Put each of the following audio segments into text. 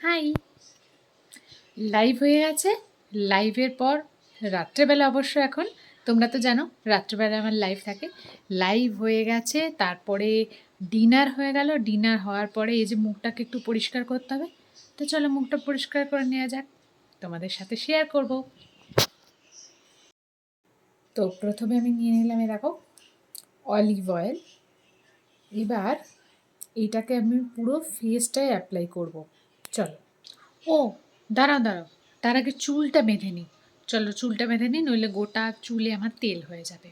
High, live হয়ে গেছে। লাইভের পর রাত্রেবেলা অবশ্য এখন তোমরা তো জানো রাত্রেবেলা আমার লাইভ থাকে। লাইভ হয়ে গেছে, তারপরে ডিনার হয়ে গেল। ডিনার হওয়ার পরে এই যে মুখটাকে একটু পরিষ্কার করতে হবে, তো চলো মুখটা পরিষ্কার করে নেওয়া যাক, তোমাদের সাথে শেয়ার করব। তো প্রথমে আমি নিয়ে নিলাম, দেখো, অলিভ অয়েল। এবার এইটাকে আমি পুরো ফেসটায় অ্যাপ্লাই করব। চলো, ও দাঁড়াও দাঁড়াও, তার আগে চুলটা বেঁধে নিই। চলো চুলটা বেঁধে নিই, নইলে গোটা চুলে আমার তেল হয়ে যাবে।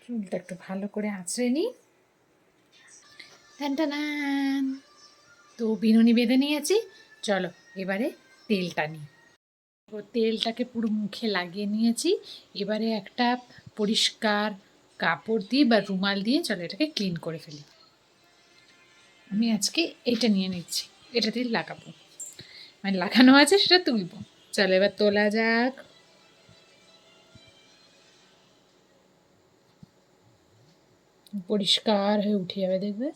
চুলটা একটু ভালো করে আঁচড়ে নিই। টান টান, তো বিনুনি বেঁধে নিয়েছি। চলো এবারে তেলটা নিই। তেলটাকে পুরো মুখে লাগিয়ে নিয়েছি। এবারে একটা পরিষ্কার কাপড় দিয়ে বা রুমাল দিয়ে চলো এটাকে ক্লিন করে ফেলি। আমি আজকে এটা নিয়ে নিচ্ছি, এটা দিয়ে লাগাবো, মানে লাগানো আছে সেটা তুলবো। চলো এবার তোলা যাক। পরিষ্কার হয়ে উঠে যাবে, দেখবে।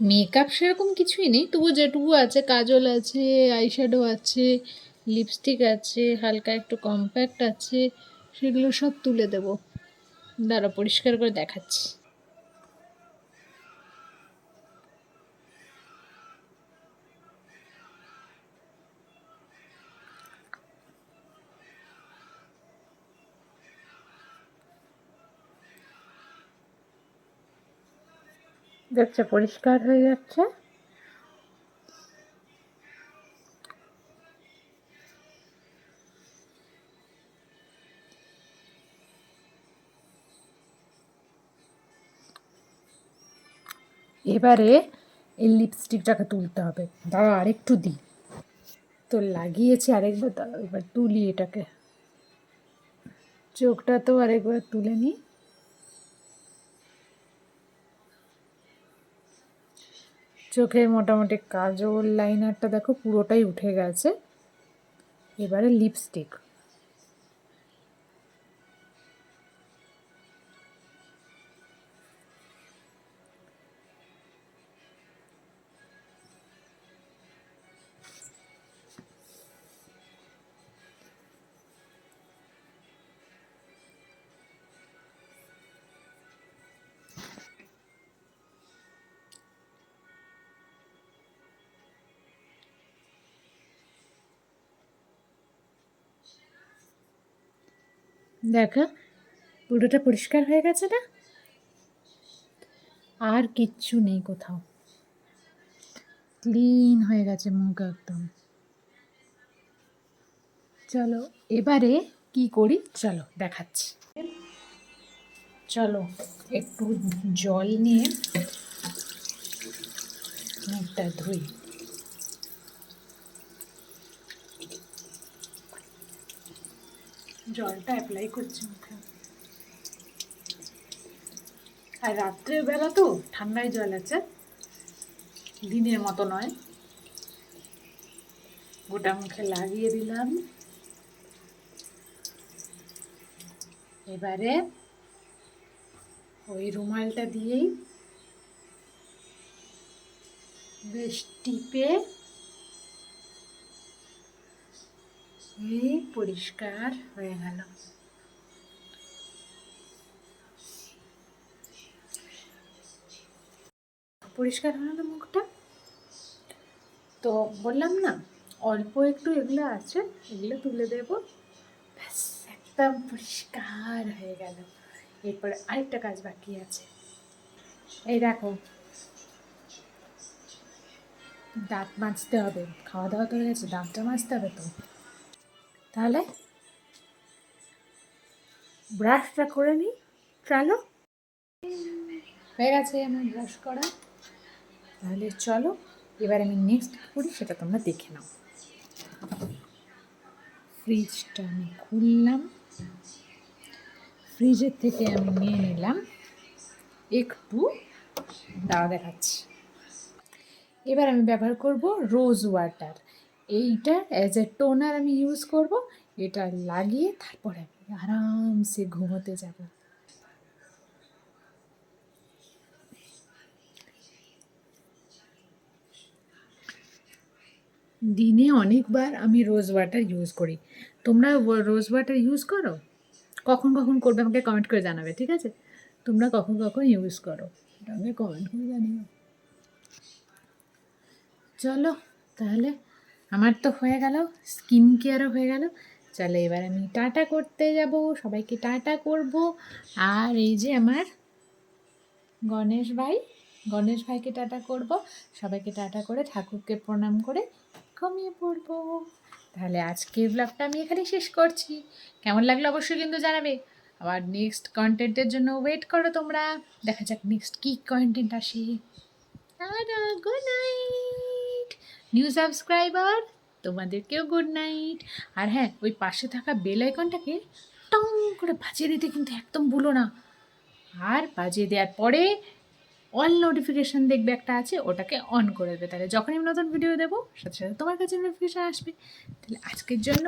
মেকআপ সেরকম কিছুই নেই, তবু যেটুকু আছে, কাজল আছে, আইশ্যাডো আছে, লিপস্টিক আছে, হালকা একটু কম্প্যাক্ট আছে, সেগুলো সব তুলে দেবো। দাঁড়া পরিষ্কার করে দেখাচ্ছি। দেখছো পরিষ্কার হয়ে যাচ্ছে। এবারে এই লিপস্টিকটাকে তুলতে হবে। দাঁড়া আরেকটু দিই, তো লাগিয়েছি আরেকবার, দাঁড়া এবার তুলি এটাকে। চোখটা তো আরেকবার তুলে নিই। চোখে মোটামুটি কাজল লাইনারটা দেখো পুরোটাই উঠে গেছে। এবারে লিপস্টিক। দেখো পুরোটা পরিষ্কার হয়ে গেছে না, আর কিচ্ছু নেই কোথাও, ক্লিন হয়ে গেছে মুখ একদম। চলো এবারে কি করি চলো দেখাচ্ছি। চলো একটু জল নিয়ে মুখটা ধুই। জলটা অ্যাপ্লাই করছি মুখে। আর রাত্রের বেলা তো ঠান্ডায় জল আছে, দিনের মতো নয়। গোটা মুখে লাগিয়ে দিলাম। এবারে ওই রুমালটা দিয়েই বেশ টিপে এই পরিষ্কার হয়ে গেল। পরিষ্কার হলো না মুখটা? তো বললাম না অল্প একটু এগুলো আছে, এগুলো তুলে দেবো, ব্যাস একদম পরিষ্কার হয়ে গেল। এরপরে আরেকটা কাজ বাকি আছে। এই দেখো, দাঁত মাজতে হবে। খাওয়া দাওয়া তো হয়ে গেছে, দাঁতটা মাজতে হবে তো। তাহলে ব্রাশটা করে নিই। চলো হয়ে গেছে আমার ব্রাশ করা। তাহলে চলো এবার আমি নেক্সট কী করি সেটা তোমরা দেখে নাও। ফ্রিজটা আমি খুললাম, ফ্রিজের থেকে আমি নিয়ে নিলাম একটু, দাওয়া দেখাচ্ছি। এবার আমি ব্যবহার করব রোজ ওয়াটার। এইটা অ্যাজ এ টোনার আমি ইউজ করব। এটা লাগিয়ে তারপরে আমি আরামসে ঘুমোতে যাব। দিনে অনেকবার আমি রোজ ওয়াটার ইউজ করি। তোমরা রোজ ওয়াটার ইউজ করো? কখন কখন করবে আমাকে কমেন্ট করে জানাবে, ঠিক আছে? তোমরা কখন কখন ইউজ করো এটা আমাকে কমেন্ট করে জানিও। চলো তাহলে, আমার তো হয়ে গেল, স্কিন কেয়ারও হয়ে গেল। চলো এবার আমি টাটা করতে যাব, সবাইকে টাটা করব। আর এই যে আমার গণেশ ভাইকে টাটা করব। সবাইকে টাটা করে ঠাকুরকে প্রণাম করে ঘুমিয়ে পড়বো। তাহলে আজকের ব্লগটা আমি এখানেই শেষ করছি। কেমন লাগলো অবশ্যই কিন্তু জানাবে। আবার নেক্সট কন্টেন্টের জন্য ওয়েট করো তোমরা। দেখা যাক নেক্সট কী কন্টেন্ট আসে। Tata, good night new subscriber, তোমাদেরকেও গুড নাইট। আর হ্যাঁ, ওই পাশে থাকা বেল আইকনটাকে টং করে বাজিয়ে দিতে কিন্তু একদম ভুলো না। আর বাজিয়ে দেওয়ার পরে অল নোটিফিকেশান দেখবে একটা আছে, ওটাকে অন করে দেবে। তাহলে যখনই আমি নতুন ভিডিও দেবো সাথে সাথে তোমার কাছে নোটিফিকেশান আসবে। তাহলে আজকের জন্য